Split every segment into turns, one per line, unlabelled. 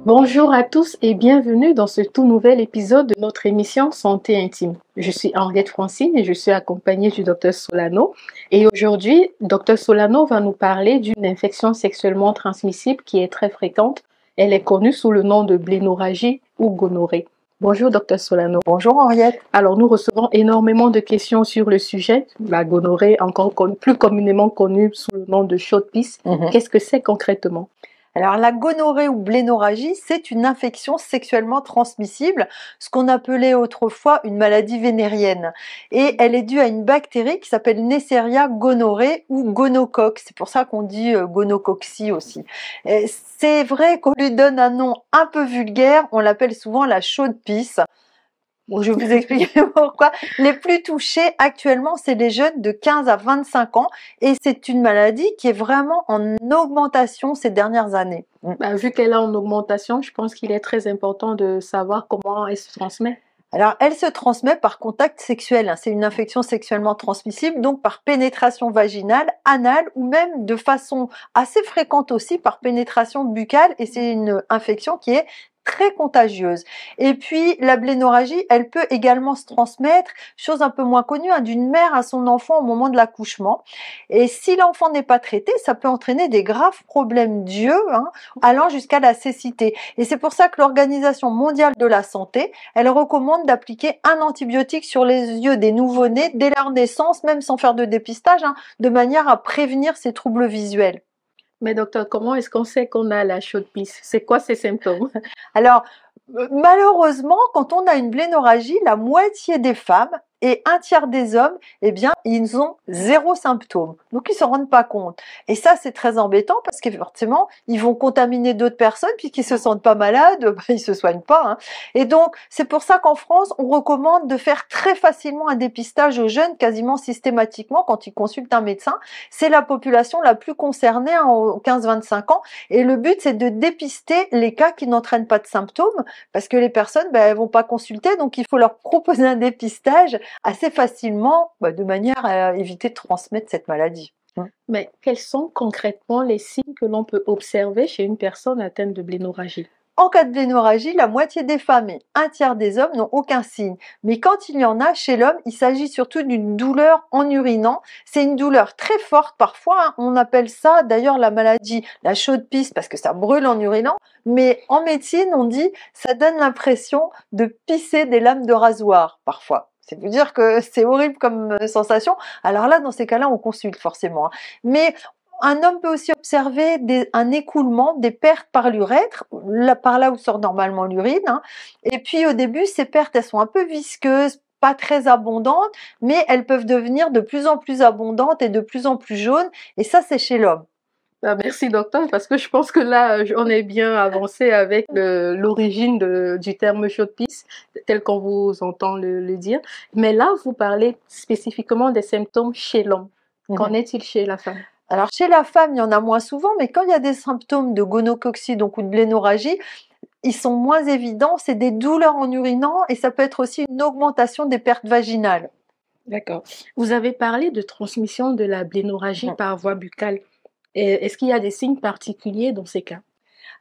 Bonjour à tous et bienvenue dans ce tout nouvel épisode de notre émission Santé intime. Je suis Henriette Francine et je suis accompagnée du Dr Solano. Et aujourd'hui, Dr Solano va nous parler d'une infection sexuellement transmissible qui est très fréquente. Elle est connue sous le nom de blénorragie ou gonorrhée. Bonjour Dr Solano.
Bonjour Henriette.
Alors nous recevons énormément de questions sur le sujet. La gonorrhée, encore plus communément connue sous le nom de chaude-pisse. Qu'est-ce que c'est concrètement?
Alors la gonorrhée ou blénorragie, c'est une infection sexuellement transmissible, ce qu'on appelait autrefois une maladie vénérienne. Et elle est due à une bactérie qui s'appelle Neisseria gonorrhoeae ou gonocoque. C'est pour ça qu'on dit gonococcie aussi. C'est vrai qu'on lui donne un nom un peu vulgaire, on l'appelle souvent la chaude-pisse. Bon, je vais vous expliquer pourquoi. Les plus touchés actuellement, c'est les jeunes de 15 à 25 ans et c'est une maladie qui est vraiment en augmentation ces dernières années.
Vu qu'elle est en augmentation, je pense qu'il est très important de savoir comment elle se transmet.
Alors, elle se transmet par contact sexuel. C'est une infection sexuellement transmissible, donc par pénétration vaginale, anale ou même de façon assez fréquente aussi par pénétration buccale. Et c'est une infection qui est très contagieuse. Et puis la blénorragie, elle peut également se transmettre, chose un peu moins connue, d'une mère à son enfant au moment de l'accouchement. Et si l'enfant n'est pas traité, ça peut entraîner des graves problèmes d'yeux, allant jusqu'à la cécité. Et c'est pour ça que l'Organisation mondiale de la santé, elle recommande d'appliquer un antibiotique sur les yeux des nouveau-nés dès leur naissance, même sans faire de dépistage, de manière à prévenir ces troubles visuels.
Mais docteur, comment est-ce qu'on sait qu'on a la chaude-pisse? C'est quoi ces symptômes?
Alors, malheureusement, quand on a une blénorragie, la moitié des femmes et un tiers des hommes, eh bien, ils ont zéro symptôme. Donc, ils ne s'en rendent pas compte. Et ça, c'est très embêtant parce que forcément, ils vont contaminer d'autres personnes puisqu'ils se sentent pas malades, ils se soignent pas. Et donc, c'est pour ça qu'en France, on recommande de faire très facilement un dépistage aux jeunes, quasiment systématiquement, quand ils consultent un médecin. C'est la population la plus concernée, aux 15-25 ans. Et le but, c'est de dépister les cas qui n'entraînent pas de symptômes parce que les personnes, elles vont pas consulter. Donc, il faut leur proposer un dépistage assez facilement, de manière à éviter de transmettre cette maladie.
Mais quels sont concrètement les signes que l'on peut observer chez une personne atteinte de blénorragie?
En cas de blénorragie, la moitié des femmes et un tiers des hommes n'ont aucun signe. Mais quand il y en a chez l'homme, il s'agit surtout d'une douleur en urinant. C'est une douleur très forte parfois. On appelle ça d'ailleurs la maladie, la chaude-pisse, parce que ça brûle en urinant. Mais en médecine, on dit ça donne l'impression de pisser des lames de rasoir parfois. C'est vous dire que c'est horrible comme sensation. Alors là, dans ces cas-là, on consulte forcément. Mais un homme peut aussi observer un écoulement, des pertes par l'urètre, par là où sort normalement l'urine. Et puis au début, ces pertes, elles sont un peu visqueuses, pas très abondantes, mais elles peuvent devenir de plus en plus abondantes et de plus en plus jaunes. Et ça, c'est chez l'homme.
Merci docteur, parce que je pense que là, on est bien avancé avec l'origine du terme chaude-pisse, tel qu'on vous entend le dire. Mais là, vous parlez spécifiquement des symptômes chez l'homme. Qu'en est-il chez la femme?
Alors chez la femme, il y en a moins souvent, mais quand il y a des symptômes de gonococcie, donc ou de blénorragie, ils sont moins évidents, c'est des douleurs en urinant et ça peut être aussi une augmentation des pertes vaginales.
D'accord. Vous avez parlé de transmission de la blénorragie par voie buccale. Est-ce qu'il y a des signes particuliers dans ces cas?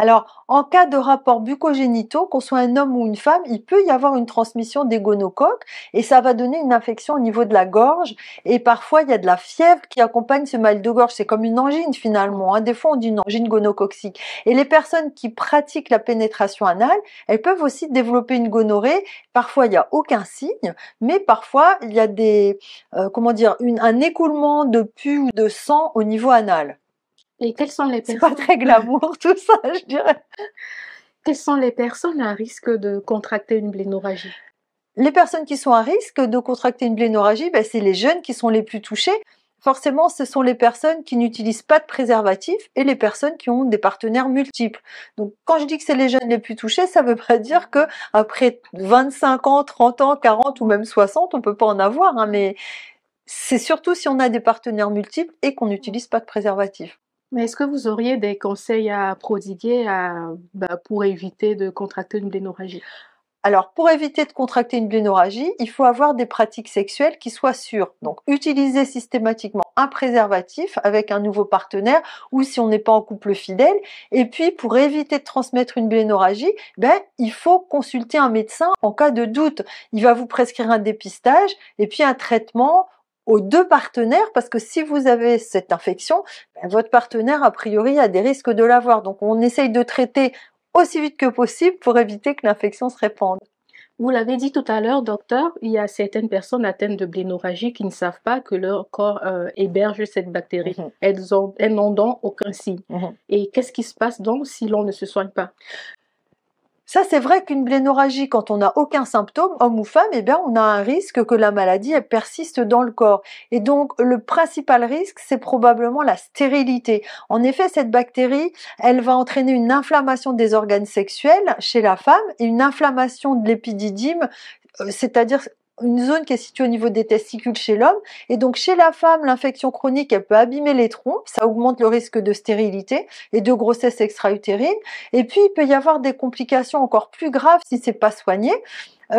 Alors, en cas de rapports bucco-génitaux, qu'on soit un homme ou une femme, il peut y avoir une transmission des gonocoques et ça va donner une infection au niveau de la gorge. Et parfois, il y a de la fièvre qui accompagne ce mal de gorge. C'est comme une angine finalement. Des fois, on dit une angine gonococcique. Et les personnes qui pratiquent la pénétration anale, elles peuvent aussi développer une gonorrhée. Parfois, il n'y a aucun signe, mais parfois, il y a un écoulement de pus ou de sang au niveau anal.
Et quelles sont les personnes...
C'est pas très glamour tout ça, je dirais.
Quelles sont les personnes à risque de contracter une blénorragie?
Les personnes qui sont à risque de contracter une blénorragie, c'est les jeunes qui sont les plus touchés. Forcément, ce sont les personnes qui n'utilisent pas de préservatif et les personnes qui ont des partenaires multiples. Donc, quand je dis que c'est les jeunes les plus touchés, ça ne veut pas dire que après 25 ans, 30 ans, 40 ou même 60, on peut pas en avoir, mais c'est surtout si on a des partenaires multiples et qu'on n'utilise pas de préservatif.
Mais est-ce que vous auriez des conseils à prodiguer pour éviter de contracter une blénorragie?
Alors, pour éviter de contracter une blénorragie, il faut avoir des pratiques sexuelles qui soient sûres. Donc, utiliser systématiquement un préservatif avec un nouveau partenaire ou si on n'est pas en couple fidèle. Et puis, pour éviter de transmettre une blénorragie, il faut consulter un médecin en cas de doute. Il va vous prescrire un dépistage et puis un traitement aux deux partenaires parce que si vous avez cette infection, votre partenaire, a priori, a des risques de l'avoir. Donc, on essaye de traiter aussi vite que possible pour éviter que l'infection se répande.
Vous l'avez dit tout à l'heure, docteur, il y a certaines personnes atteintes de blénorragie qui ne savent pas que leur corps héberge cette bactérie. Elles n'ont donc aucun signe. Et qu'est-ce qui se passe donc si l'on ne se soigne pas?
Ça, c'est vrai qu'une blénorragie, quand on n'a aucun symptôme, homme ou femme, on a un risque que la maladie elle persiste dans le corps. Et donc, le principal risque, c'est probablement la stérilité. En effet, cette bactérie, elle va entraîner une inflammation des organes sexuels chez la femme et une inflammation de l'épididyme, c'est-à-dire une zone qui est située au niveau des testicules chez l'homme. Et donc, chez la femme, l'infection chronique, elle peut abîmer les trompes, ça augmente le risque de stérilité et de grossesse extra-utérine. Et puis, il peut y avoir des complications encore plus graves si c'est pas soigné.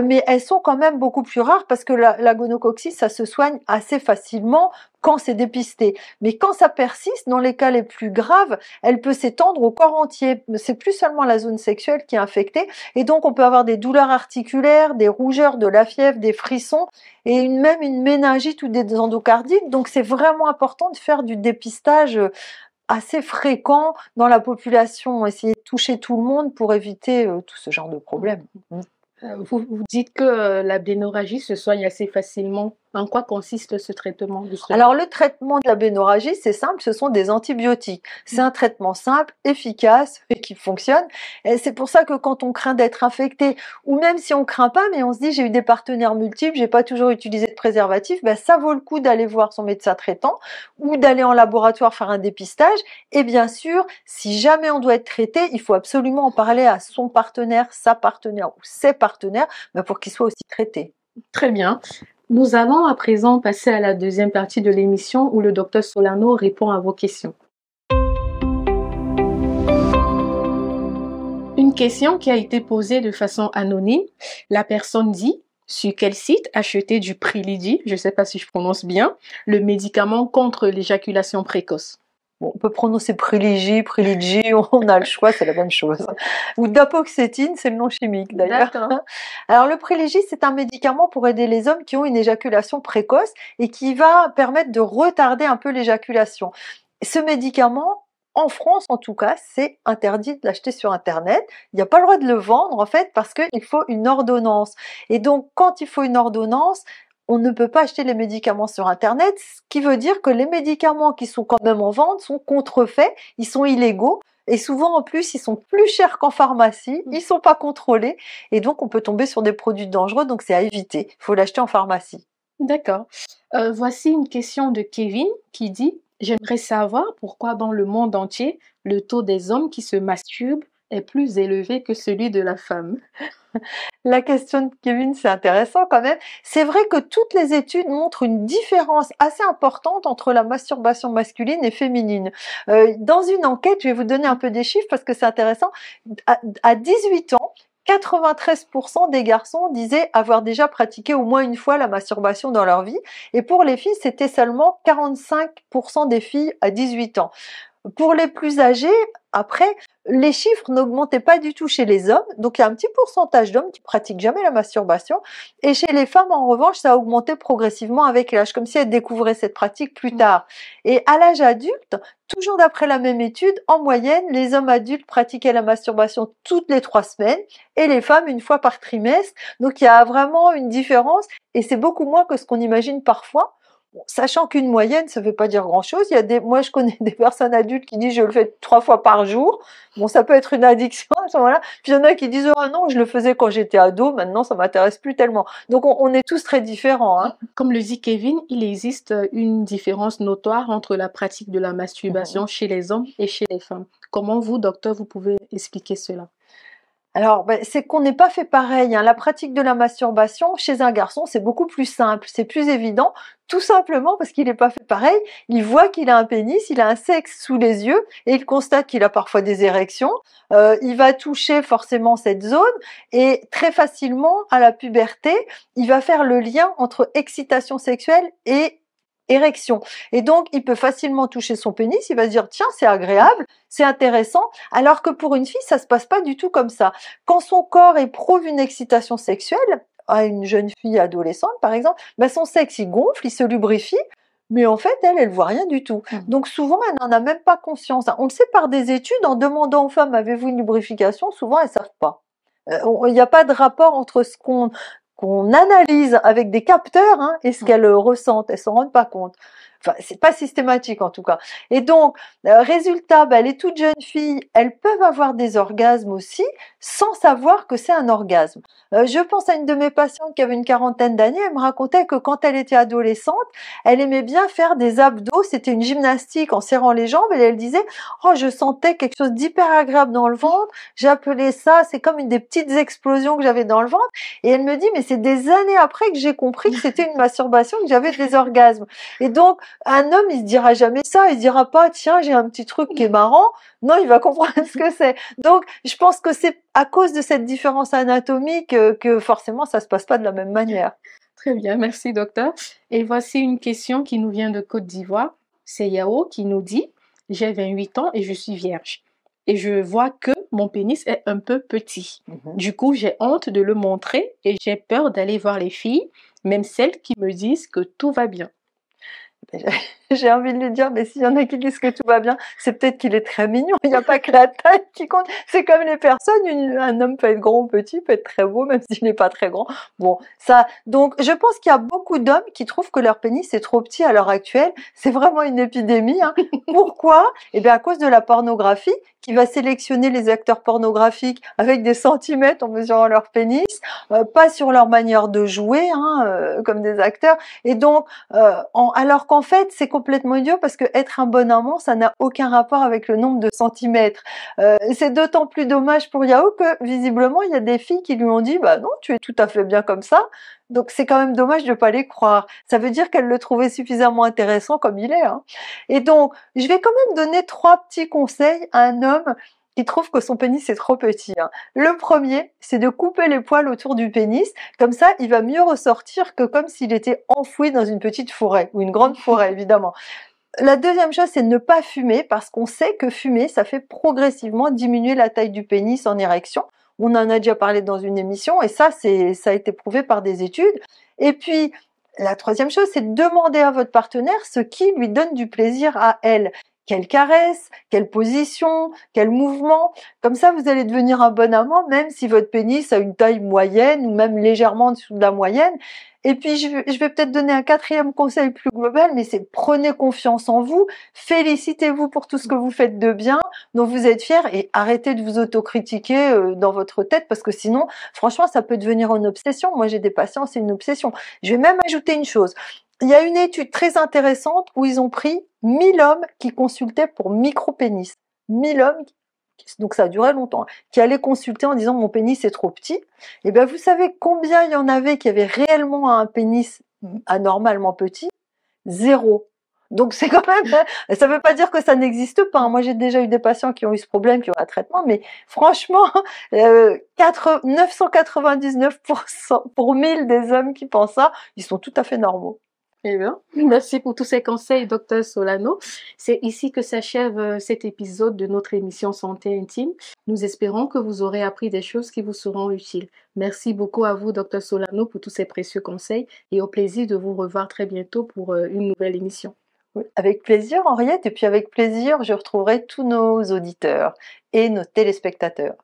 Mais elles sont quand même beaucoup plus rares parce que la gonococcie, ça se soigne assez facilement quand c'est dépisté. Mais quand ça persiste, dans les cas les plus graves, elle peut s'étendre au corps entier. C'est plus seulement la zone sexuelle qui est infectée. Et donc, on peut avoir des douleurs articulaires, des rougeurs, de la fièvre, des frissons et même une méningite ou des endocardites. Donc, c'est vraiment important de faire du dépistage assez fréquent dans la population. Essayer de toucher tout le monde pour éviter tout ce genre de problèmes.
Vous dites que la blénorragie se soigne assez facilement. En quoi consiste ce traitement
Alors le traitement de la blénorragie, c'est simple, ce sont des antibiotiques. C'est un traitement simple, efficace et qui fonctionne. Et c'est pour ça que quand on craint d'être infecté, ou même si on craint pas, mais on se dit j'ai eu des partenaires multiples, j'ai pas toujours utilisé de préservatif, ça vaut le coup d'aller voir son médecin traitant ou d'aller en laboratoire faire un dépistage. Et bien sûr, si jamais on doit être traité, il faut absolument en parler à son partenaire, sa partenaire ou ses partenaires pour qu'ils soient aussi traités.
Très bien. Nous allons à présent passer à la deuxième partie de l'émission où le docteur Solano répond à vos questions. Une question qui a été posée de façon anonyme. La personne dit: sur quel site acheter du Priligi, je ne sais pas si je prononce bien, le médicament contre l'éjaculation précoce?
Bon, on peut prononcer Priligi, on a le choix, c'est la même chose. Ou dapoxétine, c'est le nom chimique d'ailleurs. Alors le Priligi, c'est un médicament pour aider les hommes qui ont une éjaculation précoce et qui va permettre de retarder un peu l'éjaculation. Ce médicament, en France en tout cas, c'est interdit de l'acheter sur Internet. Il n'y a pas le droit de le vendre en fait parce qu'il faut une ordonnance. Et donc quand il faut une ordonnance, on ne peut pas acheter les médicaments sur Internet, ce qui veut dire que les médicaments qui sont quand même en vente sont contrefaits, ils sont illégaux, et souvent en plus ils sont plus chers qu'en pharmacie, ils sont pas contrôlés, et donc on peut tomber sur des produits dangereux, donc c'est à éviter, il faut l'acheter en pharmacie.
D'accord. Voici une question de Kevin qui dit: j'aimerais savoir pourquoi dans le monde entier, le taux des hommes qui se masturbent est plus élevé que celui de la femme.
La question de Kevin, c'est intéressant quand même. C'est vrai que toutes les études montrent une différence assez importante entre la masturbation masculine et féminine. Dans une enquête, je vais vous donner un peu des chiffres parce que c'est intéressant. À 18 ans, 93% des garçons disaient avoir déjà pratiqué au moins une fois la masturbation dans leur vie. Et pour les filles, c'était seulement 45% des filles à 18 ans. Pour les plus âgés, après, les chiffres n'augmentaient pas du tout chez les hommes, donc il y a un petit pourcentage d'hommes qui pratiquent jamais la masturbation, et chez les femmes, en revanche, ça a augmenté progressivement avec l'âge, comme si elles découvraient cette pratique plus tard. Et à l'âge adulte, toujours d'après la même étude, en moyenne, les hommes adultes pratiquaient la masturbation toutes les 3 semaines, et les femmes une fois par trimestre, donc il y a vraiment une différence, et c'est beaucoup moins que ce qu'on imagine parfois. Bon, sachant qu'une moyenne, ça ne veut pas dire grand-chose. Moi, je connais des personnes adultes qui disent je le fais 3 fois par jour. Bon, ça peut être une addiction à ce moment-là. Puis il y en a qui disent oh non, je le faisais quand j'étais ado, maintenant ça m'intéresse plus tellement. Donc on est tous très différents. Hein.
Comme le dit Kevin, il existe une différence notoire entre la pratique de la masturbation chez les hommes et chez les femmes. Comment vous, docteur, vous pouvez expliquer cela?
Alors, c'est qu'on n'est pas fait pareil, hein. La pratique de la masturbation, chez un garçon, c'est beaucoup plus simple, c'est plus évident, tout simplement parce qu'il n'est pas fait pareil. Il voit qu'il a un pénis, il a un sexe sous les yeux, et il constate qu'il a parfois des érections. Il va toucher forcément cette zone, et très facilement, à la puberté, il va faire le lien entre excitation sexuelle et érection. Et donc, il peut facilement toucher son pénis, il va se dire, tiens, c'est agréable, c'est intéressant, alors que pour une fille, ça se passe pas du tout comme ça. Quand son corps éprouve une excitation sexuelle, à une jeune fille adolescente, par exemple, son sexe, il gonfle, il se lubrifie, mais en fait, elle voit rien du tout. Donc souvent, elle n'en a même pas conscience. On le sait par des études, en demandant aux femmes, avez-vous une lubrification? Souvent, elles savent pas. Il n'y a pas de rapport entre ce qu'on analyse avec des capteurs, hein, et ce qu'elles ressentent. Elles s'en rendent pas compte. Enfin, c'est pas systématique en tout cas. Et donc, résultat, les toutes jeunes filles, elles peuvent avoir des orgasmes aussi, sans savoir que c'est un orgasme. Je pense à une de mes patientes qui avait une quarantaine d'années, elle me racontait que quand elle était adolescente, elle aimait bien faire des abdos, c'était une gymnastique en serrant les jambes, et elle disait, oh, je sentais quelque chose d'hyper agréable dans le ventre, j'appelais ça, c'est comme des petites explosions que j'avais dans le ventre, et elle me dit, mais c'est des années après que j'ai compris que c'était une masturbation, que j'avais des orgasmes. Et donc, un homme, il se dira jamais ça, il se dira pas, tiens, j'ai un petit truc qui est marrant. Non, il va comprendre ce que c'est. Donc, je pense que c'est à cause de cette différence anatomique que forcément, ça se passe pas de la même manière.
Très bien, merci docteur. Et voici une question qui nous vient de Côte d'Ivoire. C'est Yao qui nous dit, j'ai 28 ans et je suis vierge. Et je vois que mon pénis est un peu petit. Du coup, j'ai honte de le montrer et j'ai peur d'aller voir les filles, même celles qui me disent que tout va bien.
J'ai envie de lui dire, mais s'il y en a qui disent que tout va bien, c'est peut-être qu'il est très mignon. Il n'y a pas que la taille qui compte. C'est comme les personnes. Un homme peut être grand ou petit, peut être très beau, même s'il n'est pas très grand. Bon, ça. Donc, je pense qu'il y a beaucoup d'hommes qui trouvent que leur pénis est trop petit à l'heure actuelle. C'est vraiment une épidémie, hein. Pourquoi? Eh bien, à cause de la pornographie, qui va sélectionner les acteurs pornographiques avec des centimètres en mesurant leur pénis, pas sur leur manière de jouer, hein, comme des acteurs. Et donc, alors qu'en fait, c'est complètement idiot parce que être un bon amant, ça n'a aucun rapport avec le nombre de centimètres. C'est d'autant plus dommage pour Yao que visiblement, il y a des filles qui lui ont dit, bah non, tu es tout à fait bien comme ça. Donc c'est quand même dommage de pas les croire. Ça veut dire qu'elle le trouvait suffisamment intéressant comme il est, hein. Et donc, je vais quand même donner 3 petits conseils à un homme qui trouve que son pénis est trop petit, hein. Le premier, c'est de couper les poils autour du pénis. Comme ça, il va mieux ressortir que comme s'il était enfoui dans une petite forêt, ou une grande forêt, évidemment. La deuxième chose, c'est de ne pas fumer, parce qu'on sait que fumer, ça fait progressivement diminuer la taille du pénis en érection. On en a déjà parlé dans une émission, et ça a été prouvé par des études. Et puis, la troisième chose, c'est de demander à votre partenaire ce qui lui donne du plaisir à elle. Quelle caresse, quelle position, quel mouvement. Comme ça, vous allez devenir un bon amant, même si votre pénis a une taille moyenne ou même légèrement en dessous de la moyenne. Et puis, je vais peut-être donner un 4e conseil plus global, mais c'est prenez confiance en vous, félicitez-vous pour tout ce que vous faites de bien, dont vous êtes fiers, et arrêtez de vous autocritiquer dans votre tête, parce que sinon, franchement, ça peut devenir une obsession. Moi, j'ai des patients, c'est une obsession. Je vais même ajouter une chose. Il y a une étude très intéressante où ils ont pris 1000 hommes qui consultaient pour micro-pénis. 1000 hommes, donc ça a duré longtemps, qui allaient consulter en disant mon pénis est trop petit. Et bien vous savez combien il y en avait qui avaient réellement un pénis anormalement petit? 0. Donc c'est quand même, ça ne veut pas dire que ça n'existe pas. Moi j'ai déjà eu des patients qui ont eu ce problème, qui ont un traitement, mais franchement, 999% pour 1000 des hommes qui pensent ça, ils sont tout à fait normaux.
Eh bien, merci pour tous ces conseils, docteur Solano. C'est ici que s'achève cet épisode de notre émission Santé Intime. Nous espérons que vous aurez appris des choses qui vous seront utiles. Merci beaucoup à vous, docteur Solano, pour tous ces précieux conseils et au plaisir de vous revoir très bientôt pour une nouvelle émission.
Oui, avec plaisir, Henriette, et puis avec plaisir, je retrouverai tous nos auditeurs et nos téléspectateurs.